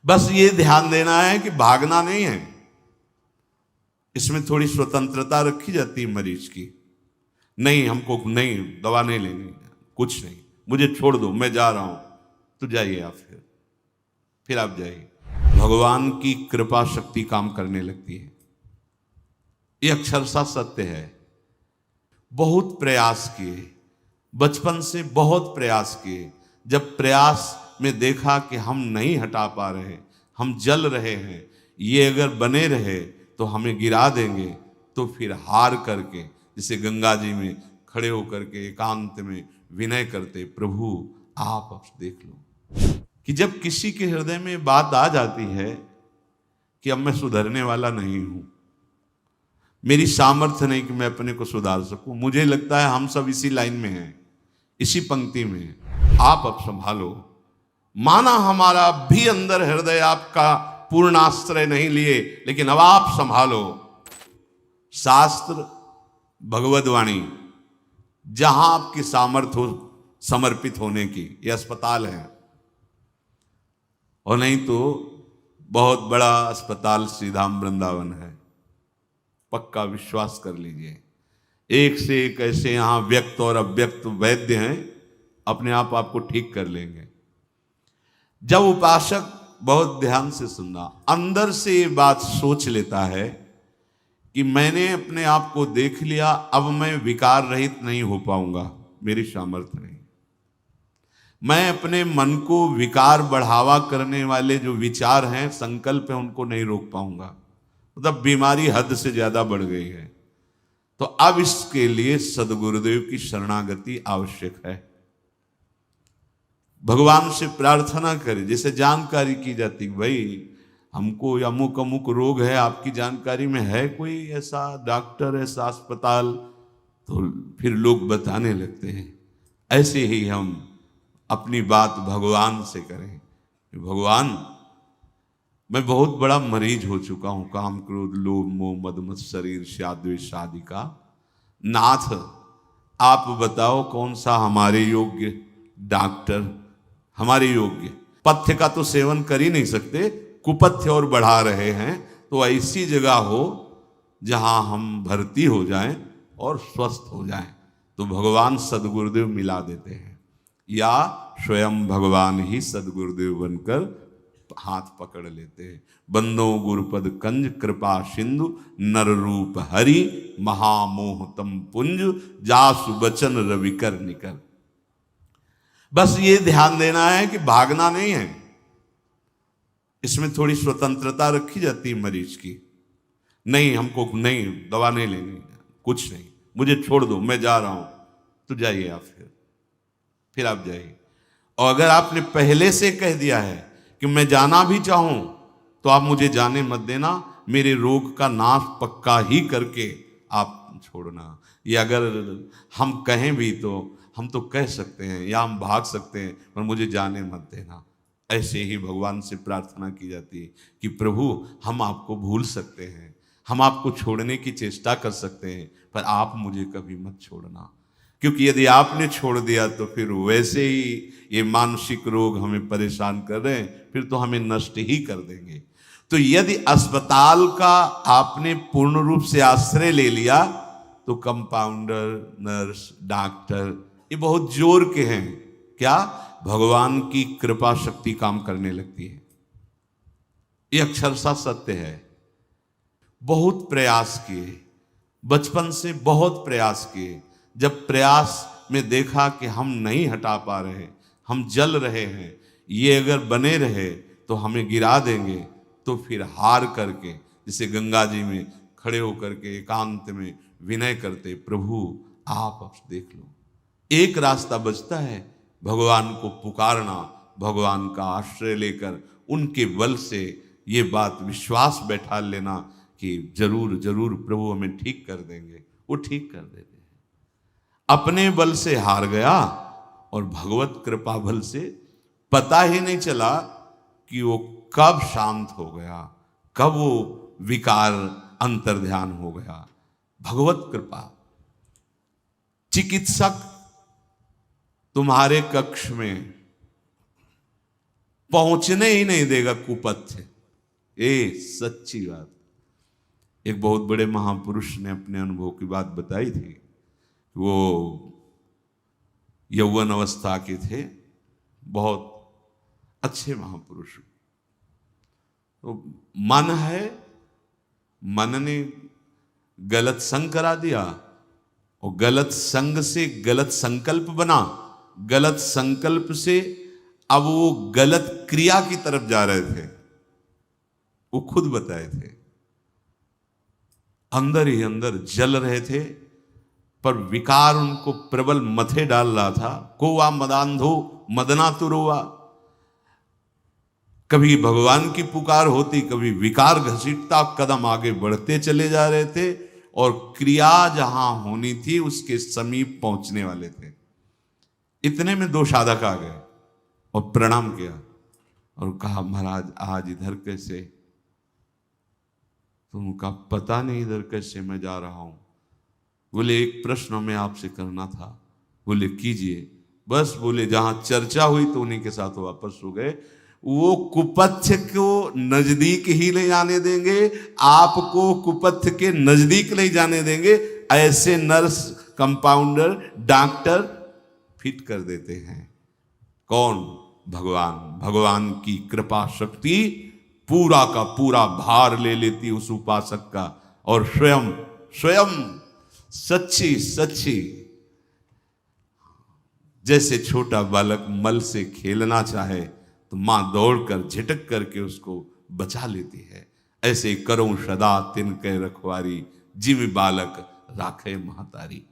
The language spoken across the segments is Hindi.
बस ये ध्यान देना है कि भागना नहीं है। इसमें थोड़ी स्वतंत्रता रखी जाती है मरीज की। नहीं, हमको नहीं, दवा नहीं लेनी, कुछ नहीं, मुझे छोड़ दो, मैं जा रहा हूं। तो जाइए आप, फिर आप जाइए। भगवान की कृपा शक्ति काम करने लगती है। ये अक्षरशः सत्य है। बहुत प्रयास किए, बचपन से बहुत प्रयास किए। जब प्रयास में देखा कि हम नहीं हटा पा रहे, हम जल रहे हैं, ये अगर बने रहे तो हमें गिरा देंगे, तो फिर हार करके जैसे गंगा जी में खड़े होकर के एकांत में विनय करते, प्रभु आप अब देख लो। कि जब किसी के हृदय में बात आ जाती है कि अब मैं सुधरने वाला नहीं हूं, मेरी सामर्थ्य नहीं कि मैं अपने को सुधार सकूं। मुझे लगता है हम सब इसी लाइन में हैं, इसी पंक्ति में हैं। आप अब संभालो। माना हमारा भी अंदर हृदय आपका पूर्ण आश्रय नहीं लिए, लेकिन अब आप संभालो। शास्त्र, भगवद वाणी, जहां आपकी सामर्थ्य हो समर्पित होने की, ये अस्पताल है। और नहीं तो बहुत बड़ा अस्पताल श्री धाम वृंदावन है, पक्का विश्वास कर लीजिए। एक से एक ऐसे यहां व्यक्त और अव्यक्त वैद्य हैं, अपने आप आपको ठीक कर लेंगे। जब उपासक बहुत ध्यान से सुनना, अंदर से ये बात सोच लेता है कि मैंने अपने आप को देख लिया, अब मैं विकार रहित नहीं हो पाऊंगा, मेरी सामर्थ्य नहीं। मैं अपने मन को विकार बढ़ावा करने वाले जो विचार हैं, संकल्प है, उनको नहीं रोक पाऊंगा। मतलब बीमारी हद से ज्यादा बढ़ गई है। तो अब इसके लिए सदगुरुदेव की शरणागति आवश्यक है। भगवान से प्रार्थना करें, जैसे जानकारी की जाती, भाई हमको अमुक अमुक रोग है, आपकी जानकारी में है कोई ऐसा डॉक्टर, ऐसा अस्पताल? तो फिर लोग बताने लगते हैं। ऐसे ही हम अपनी बात भगवान से करें, भगवान मैं बहुत बड़ा मरीज हो चुका हूं, काम क्रोध लोभ मोह मद मत्सर ईर्ष्या द्वेष आदि का। नाथ आप बताओ कौन सा हमारे योग्य डॉक्टर, हमारे योग्य। पथ्य का तो सेवन कर ही नहीं सकते, कुपथ्य और बढ़ा रहे हैं। तो ऐसी जगह हो जहां हम भर्ती हो जाएं और स्वस्थ हो जाएं। तो भगवान सदगुरुदेव मिला देते हैं, या स्वयं भगवान ही सदगुरुदेव बनकर हाथ पकड़ लेते हैं। बंदो गुरुपद कंज कृपा सिंधु नर रूप हरि महामोह तम पुंज जासु बचन रविकर निकर। बस ये ध्यान देना है कि भागना नहीं है। इसमें थोड़ी स्वतंत्रता रखी जाती है मरीज की। नहीं, हमको नहीं, दवा नहीं लेनी, कुछ नहीं, मुझे छोड़ दो, मैं जा रहा हूं। तो जाइए आप, फिर आप जाइए। और अगर आपने पहले से कह दिया है कि मैं जाना भी चाहूं तो आप मुझे जाने मत देना, मेरे रोग का नाश पक्का ही करके आप छोड़ना। ये अगर हम कहें भी तो हम तो कह सकते हैं या हम भाग सकते हैं, पर मुझे जाने मत देना। ऐसे ही भगवान से प्रार्थना की जाती है कि प्रभु हम आपको भूल सकते हैं, हम आपको छोड़ने की चेष्टा कर सकते हैं, पर आप मुझे कभी मत छोड़ना। क्योंकि यदि आपने छोड़ दिया तो फिर वैसे ही ये मानसिक रोग हमें परेशान कर रहे हैं, फिर तो हमें नष्ट ही कर देंगे। तो यदि अस्पताल का आपने पूर्ण रूप से आश्रय ले लिया तो कंपाउंडर, नर्स, डॉक्टर ये बहुत जोर के हैं। क्या? भगवान की कृपा शक्ति काम करने लगती है। ये अक्षरशः सत्य है। बहुत प्रयास किए, बचपन से बहुत प्रयास किए। जब प्रयास में देखा कि हम नहीं हटा पा रहे, हम जल रहे हैं, ये अगर बने रहे तो हमें गिरा देंगे, तो फिर हार करके जैसे गंगा जी में खड़े होकर के एकांत में विनय करते, प्रभु आप अब देख लो। एक रास्ता बचता है, भगवान को पुकारना, भगवान का आश्रय लेकर उनके बल से ये बात विश्वास बैठा लेना कि जरूर जरूर प्रभु हमें ठीक कर देंगे। वो ठीक कर देते हैं। अपने बल से हार गया और भगवत कृपा बल से पता ही नहीं चला कि वो कब शांत हो गया, कब वो विकार अंतर्ध्यान हो गया। भगवत कृपा। चिकित्सक तुम्हारे कक्ष में पहुंचने ही नहीं देगा कुपथ्य। ये सच्ची बात। एक बहुत बड़े महापुरुष ने अपने अनुभव की बात बताई थी। वो यौवन अवस्था के थे, बहुत अच्छे महापुरुष। तो मन है, मन ने गलत संग करा दिया और गलत संग से गलत संकल्प बना, गलत संकल्प से अब वो गलत क्रिया की तरफ जा रहे थे। वो खुद बताए थे, अंदर ही अंदर जल रहे थे, पर विकार उनको प्रबल मथे डाल रहा था। कोवा मदांधो मदना तुरुआ। कभी भगवान की पुकार होती, कभी विकार घसीटता, कदम आगे बढ़ते चले जा रहे थे और क्रिया जहां होनी थी उसके समीप पहुंचने वाले थे। इतने में 2 साधक आ गए और प्रणाम किया और कहा, महाराज आज इधर कैसे? तो उनका पता नहीं इधर कैसे मैं जा रहा हूं। बोले एक प्रश्न मैं आपसे करना था। बोले कीजिए। बस बोले जहां चर्चा हुई तो उन्हीं के साथ वापस हो गए। वो कुपथ्य को नजदीक ही ले जाने देंगे, आपको कुपथ्य के नजदीक नहीं जाने देंगे। ऐसे नर्स, कंपाउंडर, डॉक्टर फिट कर देते हैं। कौन? भगवान। भगवान की कृपा शक्ति पूरा का पूरा भार ले लेती उस उपासक का, और स्वयं सच्ची जैसे छोटा बालक मल से खेलना चाहे तो मां दौड़कर झिटक करके उसको बचा लेती है। ऐसे करो सदा तिनके रखवारी, जिम बालक राखे महतारी।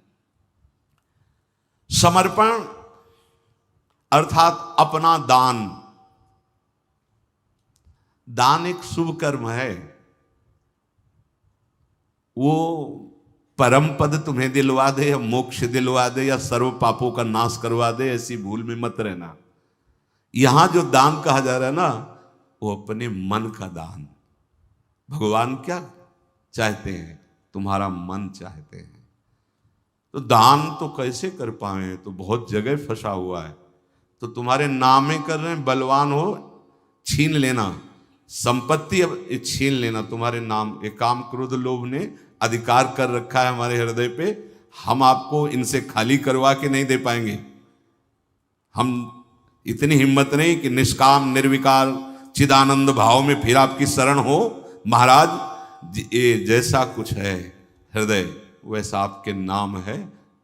समर्पण अर्थात अपना दान। दान एक शुभ कर्म है। वो परम पद तुम्हें दिलवा दे या मोक्ष दिलवा दे या सर्व पापों का नाश करवा दे, ऐसी भूल में मत रहना। यहां जो दान कहा जा रहा है ना, वो अपने मन का दान। भगवान क्या चाहते हैं? तुम्हारा मन चाहते हैं। तो दान तो कैसे कर पाए? तो बहुत जगह फंसा हुआ है। तो तुम्हारे नामे कर रहे हैं, बलवान हो छीन लेना, संपत्ति अब छीन लेना तुम्हारे नाम। एक काम क्रोध लोभ ने अधिकार कर रखा है हमारे हृदय पे। हम आपको इनसे खाली करवा के नहीं दे पाएंगे। हम इतनी हिम्मत नहीं कि निष्काम निर्विकार चिदानंद भाव में फिर आपकी शरण हो। महाराज ये जैसा कुछ है हृदय, वैसा आपके नाम है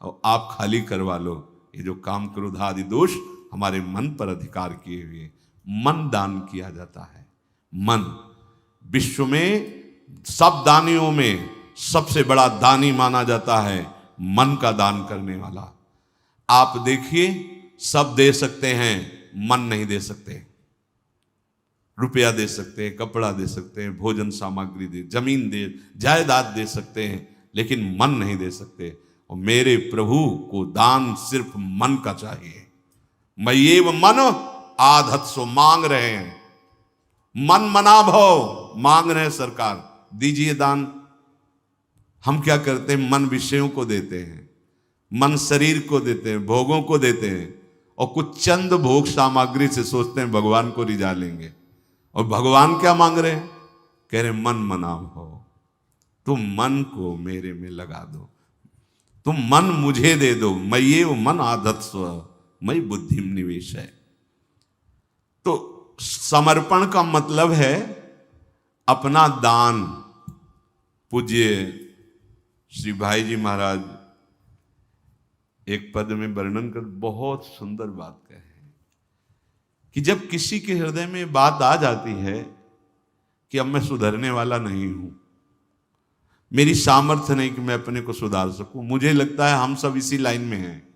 और आप खाली करवा लो। ये जो काम क्रोध आदि दोष हमारे मन पर अधिकार किए हुए, मन दान किया जाता है। मन विश्व में सब दानियों में सबसे बड़ा दानी माना जाता है, मन का दान करने वाला। आप देखिए, सब दे सकते हैं, मन नहीं दे सकते। रुपया दे सकते हैं, कपड़ा दे सकते हैं, भोजन सामग्री दे, जमीन दे, जायदाद दे सकते हैं, लेकिन मन नहीं दे सकते। और मेरे प्रभु को दान सिर्फ मन का चाहिए। मैं ये मन आधत सो मांग रहे हैं, मन मना भव मांग रहे हैं सरकार, दीजिए दान। हम क्या करते हैं? मन विषयों को देते हैं, मन शरीर को देते हैं, भोगों को देते हैं, और कुछ चंद भोग सामग्री से सोचते हैं भगवान को रिझा लेंगे। और भगवान क्या मांग रहे हैं? कह रहे मन मना भव, तुम मन को मेरे में लगा दो, तुम मन मुझे दे दो। मैं ये मन आदत स्व मई बुद्धि निवेश है। तो समर्पण का मतलब है अपना दान। पूज्य श्री भाई जी महाराज एक पद में वर्णन कर बहुत सुंदर बात कहे हैं कि जब किसी के हृदय में बात आ जाती है कि अब मैं सुधरने वाला नहीं हूं, मेरी सामर्थ्य नहीं कि मैं अपने को सुधार सकूं। मुझे लगता है हम सब इसी लाइन में हैं,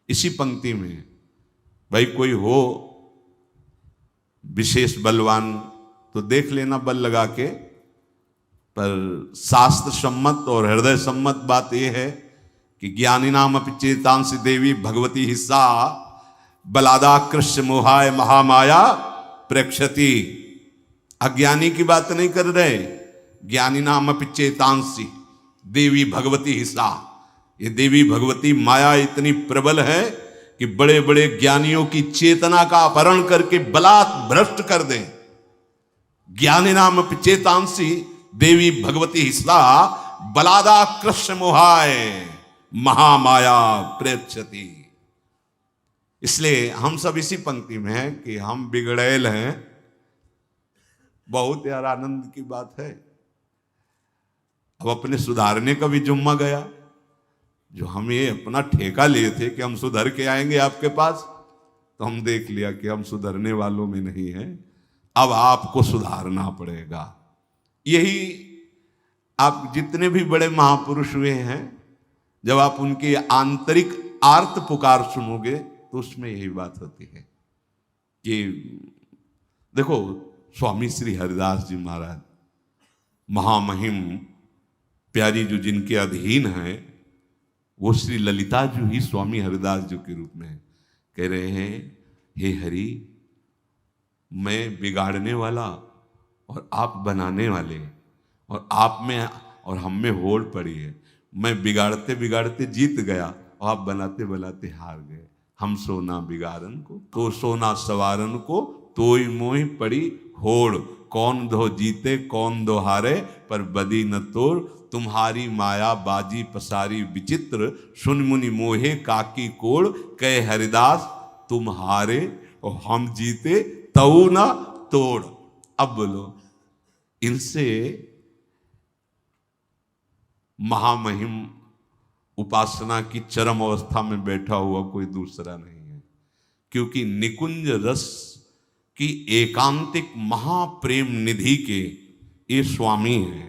इसी पंक्ति में हैं। भाई कोई हो विशेष बलवान तो देख लेना बल लगा के, पर शास्त्र सम्मत और हृदय सम्मत बात यह है कि ज्ञानी नाम अपि चेतांसी देवी भगवती हिस्सा बलादा कृष्ण मोहाय महामाया प्रेक्षति। अज्ञानी की बात नहीं कर रहे, ज्ञानी नाम अपि चेतांसी देवी भगवती हिस्सा। ये देवी भगवती माया इतनी प्रबल है कि बड़े बड़े ज्ञानियों की चेतना का अपहरण करके बलात् भ्रष्ट कर दें। ज्ञानी नाम चेतांसी देवी भगवती हिस्ला बलादा कृष्ण मोहाय महामाया प्रेक्षति। इसलिए हम सब इसी पंक्ति में हैं कि हम बिगड़ैल हैं। बहुत यार आनंद की बात है। अब अपने सुधारने का भी जुम्मा गया। जो हम ये अपना ठेका लिए थे कि हम सुधर के आएंगे आपके पास, तो हम देख लिया कि हम सुधरने वालों में नहीं हैं। अब आपको सुधारना पड़ेगा। यही आप जितने भी बड़े महापुरुष हुए हैं, जब आप उनकी आंतरिक आर्त पुकार सुनोगे तो उसमें यही बात होती है कि देखो, स्वामी श्री हरिदास जी महाराज महामहिम प्यारी जो जिनके अधीन है, वो श्री ललिता जी ही स्वामी हरिदास जी के रूप में कह रहे हैं, हे हरि, मैं बिगाड़ने वाला और आप बनाने वाले, और आप में और हम में होड़ पड़ी है। मैं बिगाड़ते बिगाड़ते जीत गया और आप बनाते बनाते हार गए। हम सोना बिगाड़न को तो सोना सवारन को, तोई मोहि पड़ी होड़। कौन दो जीते कौन दो हारे, पर बदी न तोड़। तुम्हारी माया बाजी पसारी विचित्र, सुन मुनि मोहे काकी कोड़। कहे हरिदास तुम हारे और हम जीते, तऊ ना तोड़। अब बोलो, इनसे महामहिम उपासना की चरम अवस्था में बैठा हुआ कोई दूसरा नहीं है। क्योंकि निकुंज रस की एकांतिक महाप्रेम निधि के ये स्वामी हैं।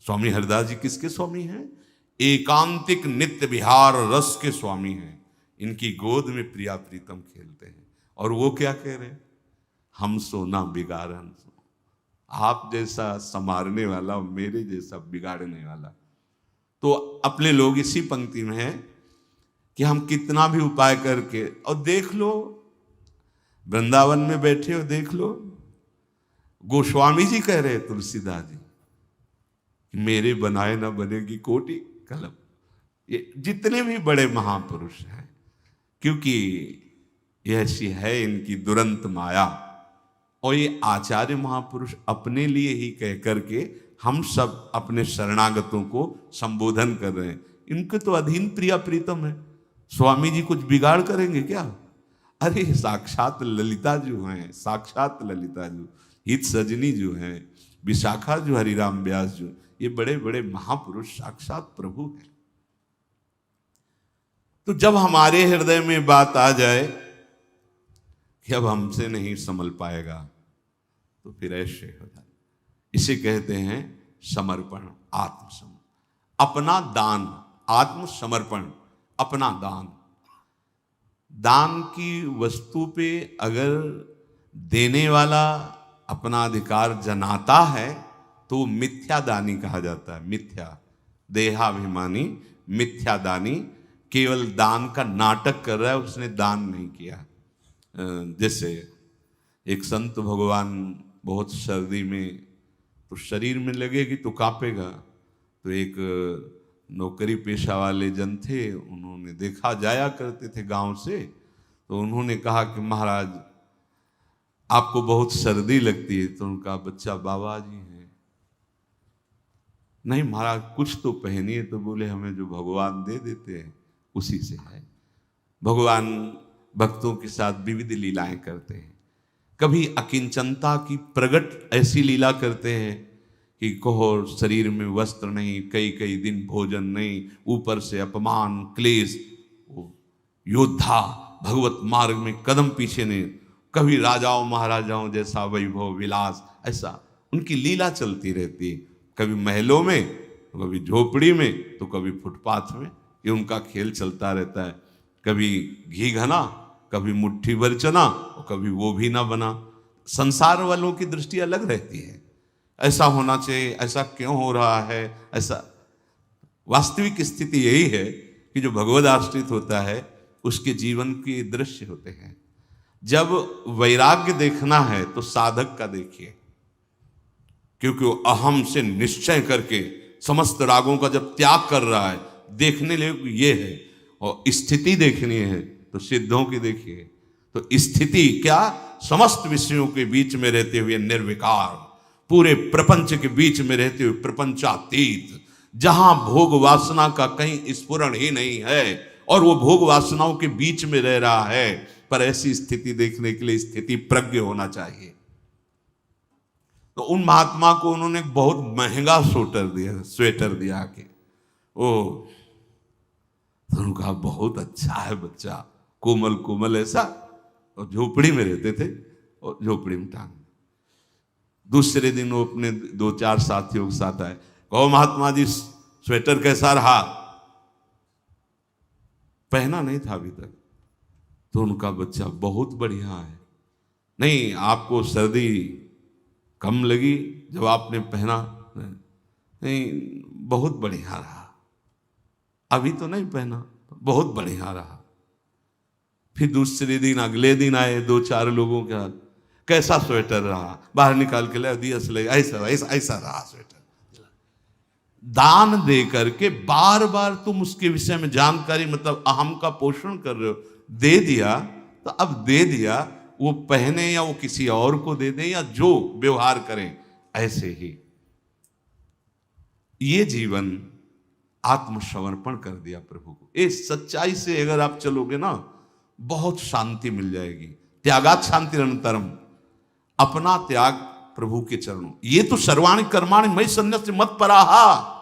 स्वामी हरिदास जी किसके स्वामी हैं? एकांतिक नित्य विहार रस के स्वामी हैं। इनकी गोद में प्रिया प्रीतम खेलते हैं। और वो क्या कह रहे हैं? हम सोना बिगाड़न। आप जैसा संवारने वाला, मेरे जैसा बिगाड़ने वाला। तो अपने लोग इसी पंक्ति में हैं कि हम कितना भी उपाय करके, और देख लो वृंदावन में बैठे हो, देख लो गोस्वामी जी कह रहे हैं तुलसीदास जी, मेरे बनाए ना बनेगी कोटि कलम। ये जितने भी बड़े महापुरुष हैं, क्योंकि ये ऐसी है इनकी दुरंत माया। और ये आचार्य महापुरुष अपने लिए ही कह करके हम सब अपने शरणागतों को संबोधन कर रहे हैं। इनके तो अधीन प्रिया प्रीतम है। स्वामी जी कुछ बिगाड़ करेंगे क्या? अरे साक्षात ललिता जो हैं, साक्षात ललिता जो, हित सजनी जो हैं, विशाखा जो, हरिराम व्यास जो, ये बड़े बड़े महापुरुष साक्षात प्रभु हैं। तो जब हमारे हृदय में बात आ जाए कि अब हमसे नहीं संभल पाएगा, तो फिर ऐसे हो जाए। इसे कहते हैं समर्पण, आत्मसमर्पण, अपना दान, आत्मसमर्पण, अपना दान। दान की वस्तु पे अगर देने वाला अपना अधिकार जनाता है तो मिथ्या दानी कहा जाता है। मिथ्या देहाभिमानी, मिथ्या दानी, केवल दान का नाटक कर रहा है, उसने दान नहीं किया। जैसे एक संत भगवान बहुत सर्दी में तो शरीर में लगेगी तो कांपेगा। तो एक नौकरी पेशा वाले जन थे, उन्होंने देखा, जाया करते थे गांव से, तो उन्होंने कहा कि महाराज आपको बहुत सर्दी लगती है। तो उनका बच्चा बाबा जी हैं। नहीं महाराज कुछ तो पहनिए। तो बोले हमें जो भगवान दे देते हैं उसी से है। भगवान भक्तों के साथ विविध लीलाएं करते हैं। कभी अकिंचनता की प्रगट ऐसी लीला करते हैं कि कहो शरीर में वस्त्र नहीं, कई कई दिन भोजन नहीं, ऊपर से अपमान क्लेश, योद्धा भगवत मार्ग में कदम पीछे नहीं। कभी राजाओं महाराजाओं जैसा वैभव विलास, ऐसा उनकी लीला चलती रहती है। कभी महलों में, तो कभी झोपड़ी में, तो कभी फुटपाथ में। ये उनका खेल चलता रहता है। कभी घी घना, कभी मुट्ठी भर चना, और कभी वो भी ना बना। संसार वालों की दृष्टि अलग रहती है। ऐसा होना चाहिए, ऐसा क्यों हो रहा है, ऐसा। वास्तविक स्थिति यही है कि जो भगवद आश्रित होता है उसके जीवन के दृश्य होते हैं। जब वैराग्य देखना है तो साधक का देखिए, क्योंकि वो अहम से निश्चय करके समस्त रागों का जब त्याग कर रहा है, देखने लिए ये है। और स्थिति देखनी है तो सिद्धों की देखिए, तो स्थिति क्या, समस्त विषयों के बीच में रहते हुए निर्विकार, पूरे प्रपंच के बीच में रहते हुए प्रपंचातीत, जहां भोग वासना का कहीं स्फुरण ही नहीं है और वो भोग वासनाओं के बीच में रह रहा है। पर ऐसी स्थिति देखने के लिए स्थिति प्रज्ञ होना चाहिए। तो उन महात्मा को उन्होंने बहुत महंगा स्वेटर दिया कि ओ, तो उन्होंने कहा बहुत अच्छा है बच्चा, कोमल कोमल ऐसा, और झोपड़ी में रहते थे और झोपड़ी में टांग। दूसरे दिन वो अपने 2-4 साथियों के साथ आए, कहो महात्मा जी स्वेटर कैसा रहा, पहना नहीं था अभी तक। तो उनका बच्चा बहुत बढ़िया है, नहीं आपको सर्दी कम लगी जब आपने पहना, नहीं बहुत बढ़िया रहा, अभी तो नहीं पहना, बहुत बढ़िया रहा। फिर दूसरे दिन अगले दिन आए 2-4 लोगों के हाथ, कैसा स्वेटर रहा, बाहर निकाल के ले दिया, ऐसा ऐसा ऐसा रहा स्वेटर। दान दे करके बार बार तुम उसके विषय में जानकारी, मतलब अहम का पोषण कर रहे हो। दे दिया तो अब दे दिया, वो पहने या वो किसी और को दे दे या जो व्यवहार करें, ऐसे ही ये जीवन आत्मसमर्पण कर दिया प्रभु को। इस सच्चाई से अगर आप चलोगे ना, बहुत शांति मिल जाएगी। त्यागात शांति अनंतरम, अपना त्याग प्रभु के चरणों। ये तो सर्वाणि कर्माणि मयि सन्न्यस्य मत्पराहा।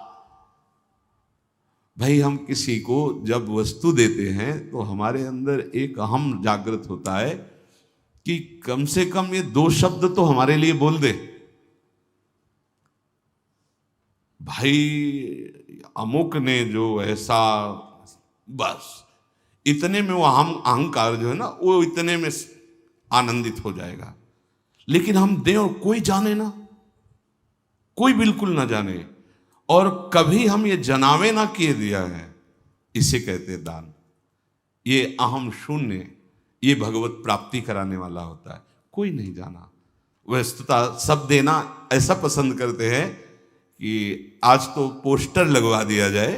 भाई हम किसी को जब वस्तु देते हैं तो हमारे अंदर एक अहम जागृत होता है कि कम से कम ये 2 शब्द तो हमारे लिए बोल दे। भाई अमुक ने जो ऐसा, बस इतने में वो अहंकार जो है ना, वो इतने में आनंदित हो जाएगा। लेकिन हम दें और कोई जाने ना, कोई बिल्कुल ना जाने, और कभी हम ये जनावे ना किए दिया है, इसे कहते दान। ये अहम शून्य, ये भगवत प्राप्ति कराने वाला होता है। कोई नहीं जाना, वस्तुतः सब देना ऐसा पसंद करते हैं कि आज तो पोस्टर लगवा दिया जाए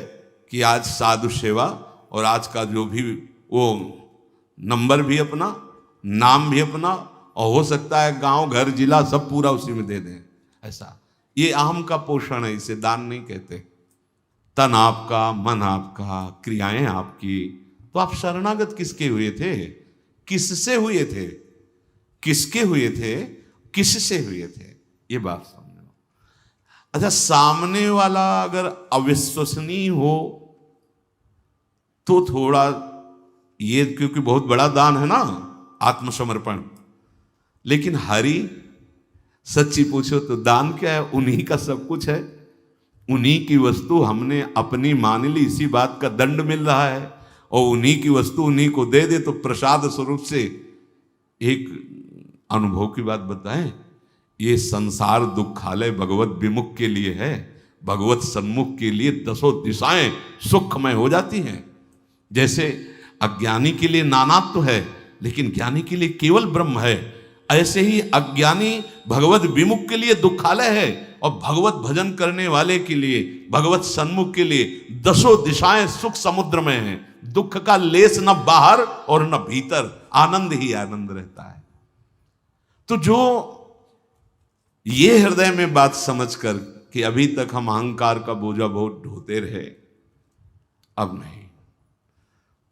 कि आज साधु सेवा, और आज का जो भी वो नंबर भी अपना, नाम भी अपना, और हो सकता है गांव घर जिला सब पूरा उसी में दे दें। ऐसा ये अहम का पोषण है, इसे दान नहीं कहते। तन आपका, मन आपका, क्रियाएं आपकी, तो आप शरणागत किसके हुए थे, किससे हुए थे, किसके हुए थे, किससे हुए थे, ये बात समझो। अच्छा, सामने वाला अगर अविश्वसनीय हो तो थोड़ा ये, क्योंकि बहुत बड़ा दान है ना आत्मसमर्पण। लेकिन हरि सच्ची पूछो तो दान क्या है, उन्हीं का सब कुछ है, उन्हीं की वस्तु हमने अपनी मान ली, इसी बात का दंड मिल रहा है, और उन्हीं की वस्तु उन्हीं को दे दे तो प्रसाद स्वरूप से। एक अनुभव की बात बताएं, ये संसार दुखालय भगवत विमुख के लिए है, भगवत सन्मुख के लिए 10 दिशाएं सुखमय हो जाती हैं। जैसे अज्ञानी के लिए नानात्व है, लेकिन ज्ञानी के लिए केवल ब्रह्म है, ऐसे ही अज्ञानी भगवत विमुख के लिए दुखालय है, और भगवत भजन करने वाले के लिए, भगवत सन्मुख के लिए 10 दिशाएं सुख समुद्र में हैं। दुख का लेस न बाहर और न भीतर, आनंद ही आनंद रहता है। तो जो ये हृदय में बात समझकर कि अभी तक हम अहंकार का बोझा बहुत ढोते रहे, अब नहीं,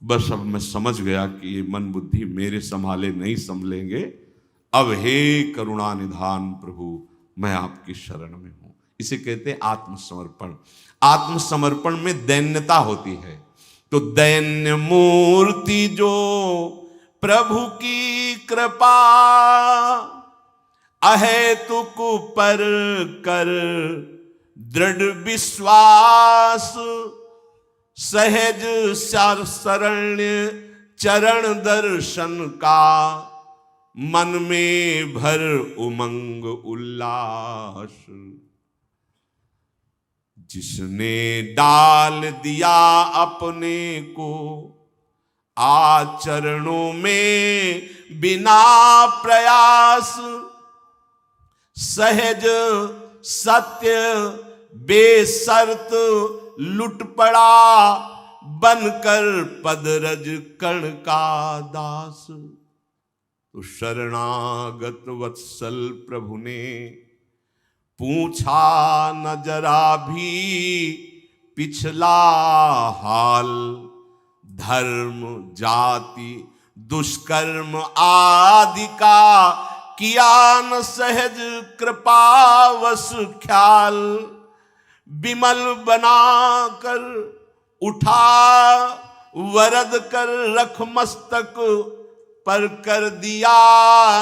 बस अब मैं समझ गया कि ये मन बुद्धि मेरे संभाले नहीं संभलेंगे, अब हे करुणा निधान प्रभु मैं आपकी शरण में हूं। इसे कहते हैं आत्मसमर्पण। आत्मसमर्पण में दैन्यता होती है। तो दैन्य मूर्ति जो प्रभु की कृपा, अहेतुक पर कर दृढ़ विश्वास, सहज शरण्य चरण दर्शन का, मन में भर उमंग उल्लास। जिसने डाल दिया अपने को आचरणों में बिना प्रयास, सहज सत्य बेशर्त लुट पड़ा बनकर पदरज कर्ण का दास। तो शरणागत वत्सल प्रभु ने पूछा न जरा भी पिछला हाल। धर्म जाति दुष्कर्म आदि का किया न सहज कृपावश ख्याल। विमल बनाकर उठा वरद कर रख मस्तक पर कर दिया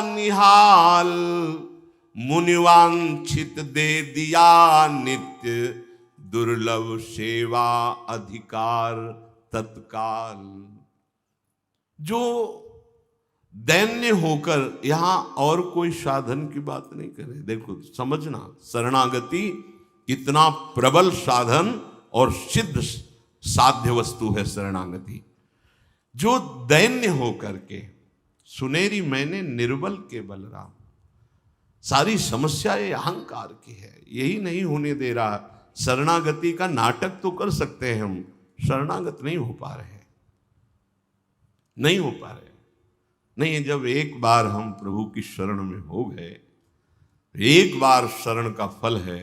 निहाल। मुनिवांछित दे दिया नित्य दुर्लभ सेवा अधिकार तत्काल। जो दैन्य होकर यहां और कोई साधन की बात नहीं करे। देखो समझना, शरणागति इतना प्रबल साधन और सिद्ध साध्य वस्तु है शरणागति। जो दैन्य होकर के सुनेरी मैंने निर्बल के बलराम। सारी समस्या ये अहंकार की है, यही नहीं होने दे रहा। शरणागति का नाटक तो कर सकते हैं हम, शरणागत नहीं हो पा रहे, नहीं हो पा रहे। नहीं, जब एक बार हम प्रभु की शरण में हो गए, एक बार शरण का फल है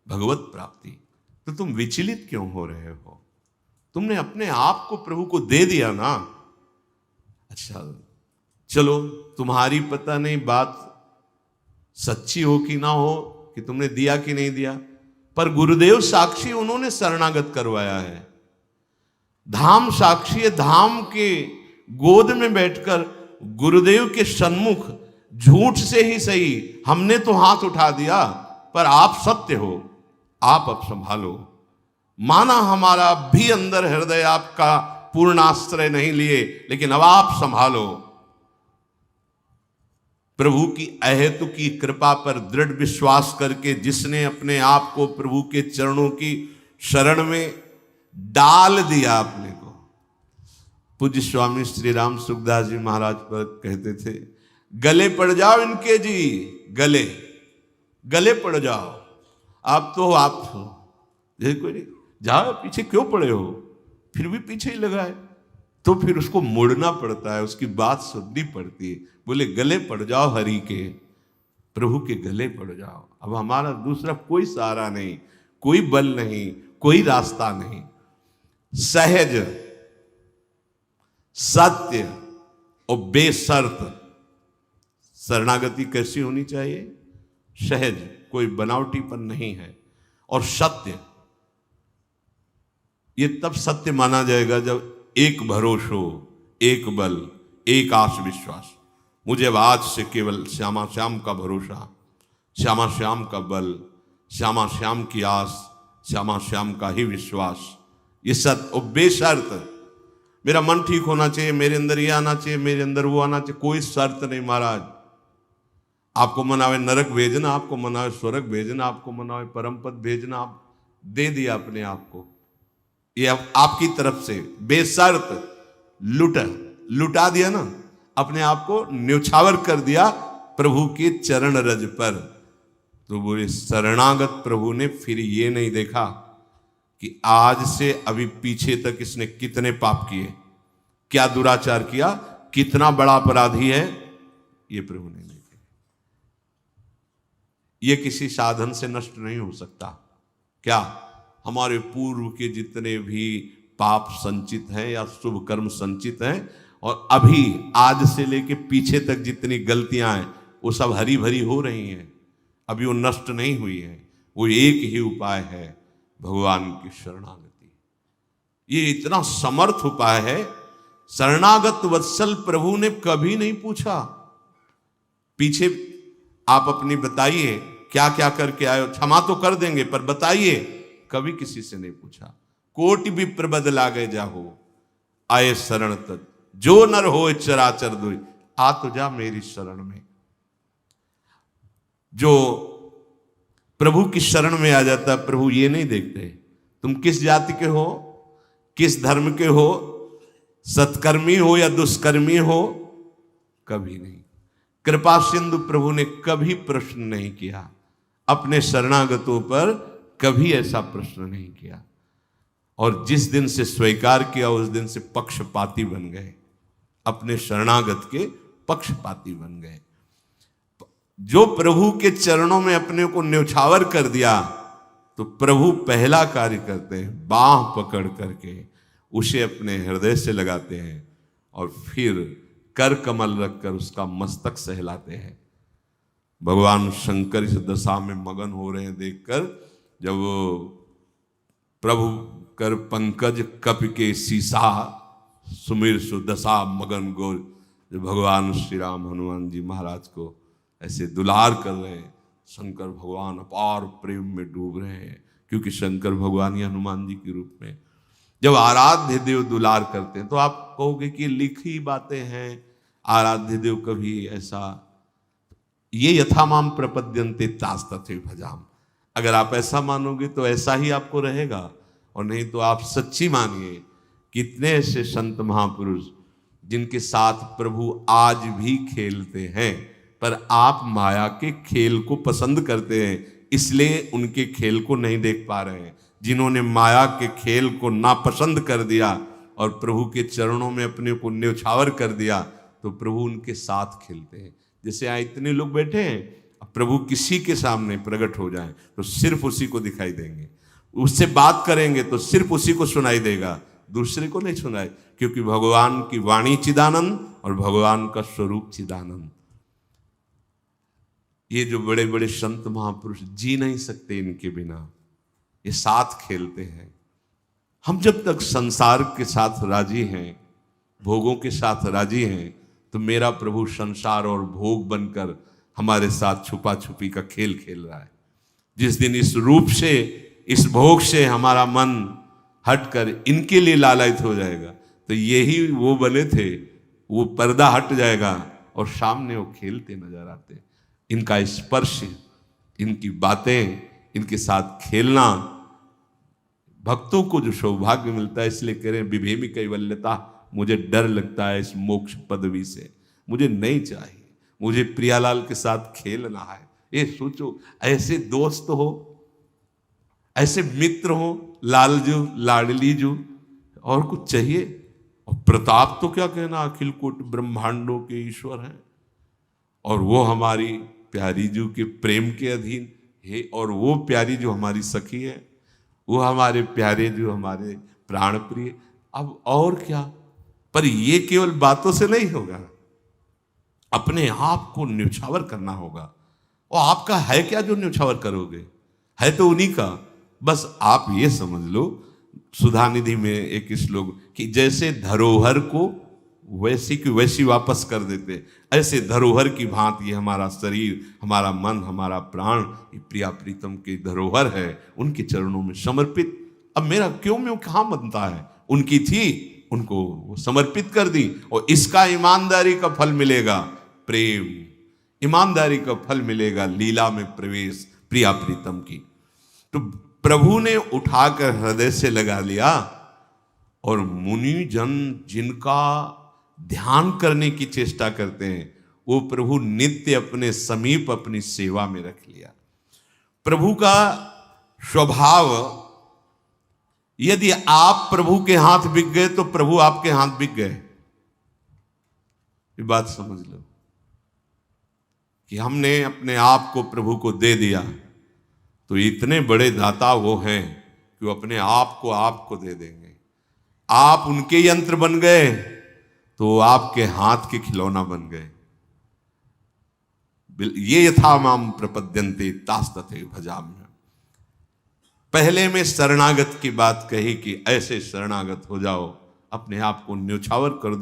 भगवत प्राप्ति, तो तुम विचलित क्यों हो रहे हो? तुमने अपने आप को प्रभु को दे दिया ना। अच्छा चलो, तुम्हारी पता नहीं बात सच्ची हो कि ना हो, कि तुमने दिया कि नहीं दिया, पर गुरुदेव साक्षी, उन्होंने शरणागत करवाया है। धाम साक्षी है, धाम के गोद में बैठकर गुरुदेव के सन्मुख झूठ से ही सही हमने तो हाथ उठा दिया, पर आप सत्य हो, आप अब संभालो। माना हमारा भी अंदर हृदय आपका पूर्ण आश्रय नहीं लिए, लेकिन अब आप संभालो। प्रभु की अहेतु की कृपा पर दृढ़ विश्वास करके जिसने अपने आप को प्रभु के चरणों की शरण में डाल दिया अपने को। पूज्य स्वामी श्री राम सुखदास जी महाराज पर कहते थे, गले पड़ जाओ इनके जी, गले गले पड़ जाओ। आप तो आप कोई नहीं, जाओ पीछे क्यों पड़े हो, फिर भी पीछे ही लगाए, तो फिर उसको मुड़ना पड़ता है, उसकी बात सुननी पड़ती है। बोले गले पड़ जाओ हरि के, प्रभु के गले पड़ जाओ। अब हमारा दूसरा कोई सहारा नहीं, कोई बल नहीं, कोई रास्ता नहीं। सहज, सत्य और बेशर्त शरणागति कैसी होनी चाहिए? सहज, कोई बनावटीपन नहीं है, और सत्य। ये तब सत्य माना जाएगा जब एक भरोसो, एक बल, एक आस विश्वास। मुझे अब आज से केवल श्यामा श्याम का भरोसा, श्यामा श्याम का बल, श्यामा श्याम की आस, श्यामा श्याम का ही विश्वास। ये सत्य और बेशर्त। मेरा मन ठीक होना चाहिए, मेरे अंदर ये आना चाहिए, मेरे अंदर वो आना चाहिए, कोई शर्त नहीं महाराज। आपको मनावे नरक भेजना, आपको मनावे स्वर्ग भेजना, आपको मनावे परम पद भेजना, आप दे दिया अपने आप को, ये आपकी तरफ से बेशर्त लुटा दिया ना, अपने आप को न्यौछावर कर दिया प्रभु के चरण रज पर। तो बोले शरणागत प्रभु ने फिर ये नहीं देखा कि आज से अभी पीछे तक इसने कितने पाप किए, क्या दुराचार किया, कितना बड़ा अपराधी है, ये प्रभु ने नहीं देखा। ये किसी साधन से नष्ट नहीं हो सकता। क्या हमारे पूर्व के जितने भी पाप संचित हैं या शुभ कर्म संचित हैं, और अभी आज से लेके पीछे तक जितनी गलतियां हैं, वो सब हरी भरी हो रही हैं, अभी वो नष्ट नहीं हुई है। वो एक ही उपाय है, भगवान की शरणागति। ये इतना समर्थ उपाय है। शरणागत वत्सल प्रभु ने कभी नहीं पूछा, पीछे आप अपनी बताइए क्या क्या करके आए हो, क्षमा तो कर देंगे पर बताइए, कभी किसी से नहीं पूछा। कोटि विप्र बदला गए जाहो, आए शरण तक जो नर हो चराचर दुई, आ तो जा मेरी शरण में। जो प्रभु की शरण में आ जाता है, प्रभु ये नहीं देखते तुम किस जाति के हो, किस धर्म के हो, सत्कर्मी हो या दुष्कर्मी हो, कभी नहीं। कृपा सिंधु प्रभु ने कभी प्रश्न नहीं किया, अपने शरणागतों पर कभी ऐसा प्रश्न नहीं किया। और जिस दिन से स्वीकार किया उस दिन से पक्षपाती बन गए, अपने शरणागत के पक्षपाती बन गए। जो प्रभु के चरणों में अपने को न्यौछावर कर दिया तो प्रभु पहला कार्य करते हैं, बाह पकड़ करके उसे अपने हृदय से लगाते हैं और फिर कर कमल रखकर उसका मस्तक सहलाते हैं। भगवान शंकर इस दशा में मगन हो रहे हैं देखकर, जब वो प्रभु कर पंकज कप के सीसा सुमिर सुदशा मगन गोल, जो भगवान श्री राम हनुमान जी महाराज को ऐसे दुलार कर रहे हैं, शंकर भगवान अपार प्रेम में डूब रहे हैं, क्योंकि शंकर भगवान ही हनुमान जी के रूप में जब आराध्य देव दुलार करते हैं तो आप कहोगे कि लिखी बातें हैं, आराध्य देव कभी ऐसा, ये यथामाम प्रपद्यन्ते तास तथैव भजाम। अगर आप ऐसा मानोगे तो ऐसा ही आपको रहेगा, और नहीं तो आप सच्ची मानिए कितने ऐसे संत महापुरुष जिनके साथ प्रभु आज भी खेलते हैं, पर आप माया के खेल को पसंद करते हैं इसलिए उनके खेल को नहीं देख पा रहे हैं। जिन्होंने माया के खेल को नापसंद कर दिया और प्रभु के चरणों में अपने को न्यौछावर कर दिया तो प्रभु उनके साथ खेलते हैं। जैसे यहाँ इतने लोग बैठे हैं, अब प्रभु किसी के सामने प्रकट हो जाएं तो सिर्फ उसी को दिखाई देंगे, उससे बात करेंगे तो सिर्फ उसी को सुनाई देगा, दूसरे को नहीं सुनाए, क्योंकि भगवान की वाणी चिदानंद और भगवान का स्वरूप चिदानंद। ये जो बड़े बड़े संत महापुरुष जी नहीं सकते इनके बिना, ये साथ खेलते हैं। हम जब तक संसार के साथ राजी हैं, भोगों के साथ राजी हैं, तो मेरा प्रभु संसार और भोग बनकर हमारे साथ छुपा छुपी का खेल खेल रहा है। जिस दिन इस रूप से, इस भोग से हमारा मन हटकर इनके लिए लालायित हो जाएगा तो यही वो बने थे, वो पर्दा हट जाएगा और सामने वो खेलते नजर आते। इनका स्पर्श, इनकी बातें, इनके साथ खेलना भक्तों को जो सौभाग्य मिलता है। इसलिए कह रहे हैं विभेमी कैवल्यता, मुझे डर लगता है इस मोक्ष पदवी से, मुझे नहीं चाहिए, मुझे प्रियालाल के साथ खेलना है। ये सोचो, ऐसे दोस्त हो, ऐसे मित्र हो, लालजू लाडलीजू, और कुछ चाहिए? और प्रताप तो क्या कहना, अखिल कोटि ब्रह्मांडों के ईश्वर हैं, और वो हमारी प्यारी जू के प्रेम के अधीन है, और वो प्यारी जो हमारी सखी है, वो हमारे प्यारे जो हमारे प्राण प्रिय। अब और क्या? पर ये केवल बातों से नहीं होगा, अपने आप को न्यौछावर करना होगा। और आपका है क्या जो न्यौछावर करोगे? है तो उन्हीं का। बस आप ये समझ लो, सुधानिधि में एक श्लोक कि जैसे धरोहर को वैसी की वैसी वापस कर देते, ऐसे धरोहर की भांति हमारा शरीर, हमारा मन, हमारा प्राण ये प्रिया प्रीतम के धरोहर है, उनके चरणों में समर्पित। अब मेरा क्यों में कहाँ बनता है? उनकी थी, उनको वो समर्पित कर दी, और इसका ईमानदारी का फल मिलेगा, प्रेम, ईमानदारी का फल मिलेगा, लीला में प्रवेश प्रिया प्रीतम की। तो प्रभु ने उठाकर हृदय से लगा लिया, और मुनि जन जिनका ध्यान करने की चेष्टा करते हैं वो प्रभु नित्य अपने समीप अपनी सेवा में रख लिया। प्रभु का स्वभाव, यदि आप प्रभु के हाथ बिक गए तो प्रभु आपके हाथ बिक गए। ये बात समझ लो कि हमने अपने आप को प्रभु को दे दिया तो इतने बड़े दाता वो हैं कि वो अपने आप को आपको दे देंगे। आप उनके यंत्र बन गए तो आपके हाथ के खिलौना बन गए। ये यथा माम प्रपद्यन्ते तास तथैव भजाम्यहम्। पहले में शरणागत की बात कही कि ऐसे शरणागत हो जाओ, अपने आप को न्यौछावर कर दो।